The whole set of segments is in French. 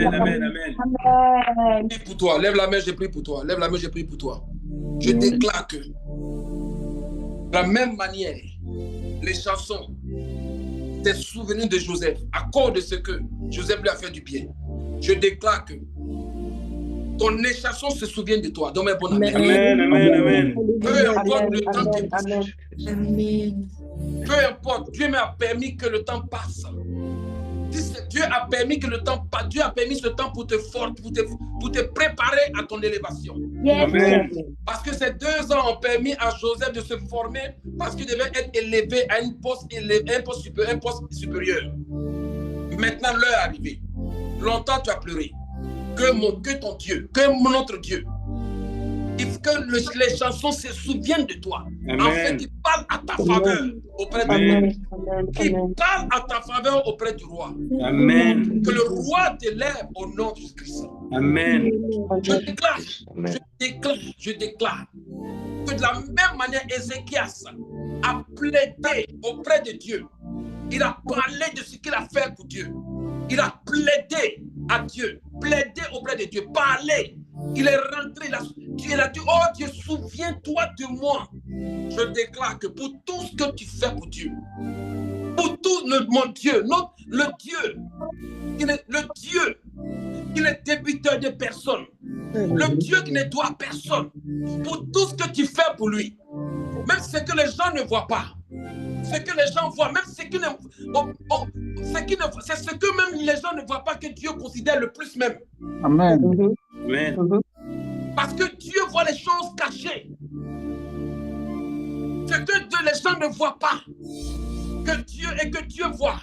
Amen, amen. Amen. Je prie pour toi. Lève la main, je prie pour toi. Lève la main, je prie pour toi. Je déclare que, de la même manière, les chansons, tes souvenirs de Joseph, à cause de ce que Joseph lui a fait du bien, je déclare que ton échasson se souvient de toi. Donne-moi un bon amen. Amen, amen, amen. Peu importe Amen. le temps qui passe, Amen. peu importe, Dieu m'a permis que le temps passe. Dieu a permis que le temps passe. Dieu a permis ce temps pour te préparer à ton élévation. Yes. Amen. Parce que ces 2 ans ont permis à Joseph de se former parce qu'il devait être élevé à un poste supérieur. Maintenant, l'heure est arrivée. Longtemps, tu as pleuré. Que ton Dieu, que notre Dieu, que les chansons se souviennent de toi. Amen. En fait, ils parlent à ta faveur auprès de Amen. Qui parlent à ta faveur auprès du roi. Amen. Que le roi t'élève au nom de Jésus-Christ. Amen. Je déclare que de la même manière, Ézéchias a plaidé auprès de Dieu. Il a parlé de ce qu'il a fait pour Dieu. Il a plaidé à Dieu, plaidé auprès de Dieu, parlé. Il est rentré, il a dit, oh Dieu, souviens-toi de moi. Je déclare que pour tout ce que tu fais pour Dieu, pour tout mon Dieu, le Dieu, le Dieu, qui n'est débiteur de personne, le Dieu qui ne doit personne, pour tout ce que tu fais pour lui, même ce que les gens ne voient pas, ce que les gens voient, même ce qui ne, c'est ce que même les gens ne voient pas que Dieu considère le plus même. Amen. Amen. Parce que Dieu voit les choses cachées. Ce que les gens ne voient pas, que Dieu voit.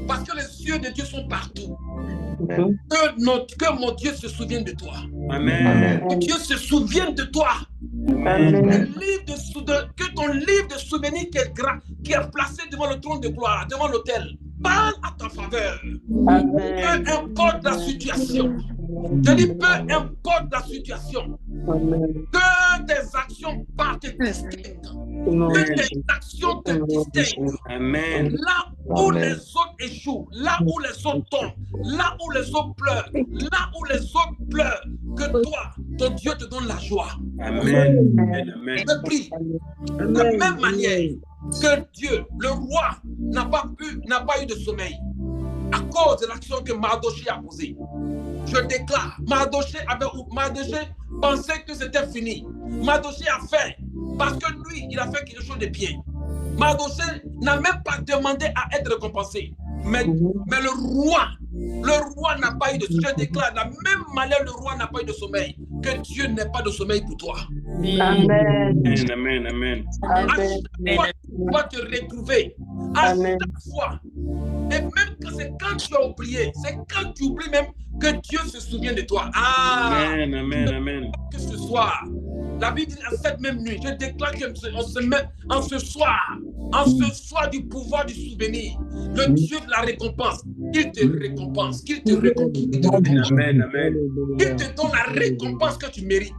Parce que les yeux de Dieu sont partout. Que mon Dieu se souvienne de toi. Amen. Que Dieu se souvienne de toi. Amen. Que ton livre de souvenirs qui est placé devant le trône de gloire, devant l'autel, parle à ta faveur. Peu importe la situation. Je dis peu importe la situation. Que tes actions partent distinctes. Que tes actions te distinguent. Amen. Là où les autres échouent, là où les autres tombent, là où les autres pleurent, là où les autres pleurent, que toi, ton Dieu te donne la joie. Amen. Amen. Je prie de la même manière que Dieu, le roi, n'a pas eu de sommeil à cause de l'action que Mardochée a posée. Je déclare, Mardochée pensait que c'était fini. Mardochée a fait, parce que lui, il a fait quelque chose de bien. Mardochée n'a même pas demandé à être récompensé. Mais le roi n'a pas eu de sommeil. Je déclare, de la même manière, le roi n'a pas eu de sommeil. Que Dieu n'ait pas de sommeil pour toi. Amen. Amen. Amen. À chaque fois, tu vas te retrouver. À chaque fois. Et même que c'est quand tu as oublié, c'est quand tu oublies même que Dieu se souvient de toi. Amen. Amen. Amen. Que ce soir, la Bible dit en cette même nuit, je déclare en ce soir du pouvoir du souvenir, le Dieu de la récompense, il te récompense, qu'il te récompense. Amen. Amen. Il te donne la récompense que tu mérites.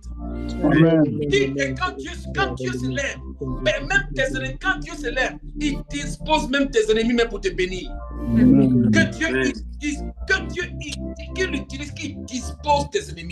Amen. Et quand Dieu se lève, même tes ennemis, quand Dieu se lève, il dispose même tes ennemis même pour te bénir. Que Dieu utilise, qu'il dispose tes ennemis.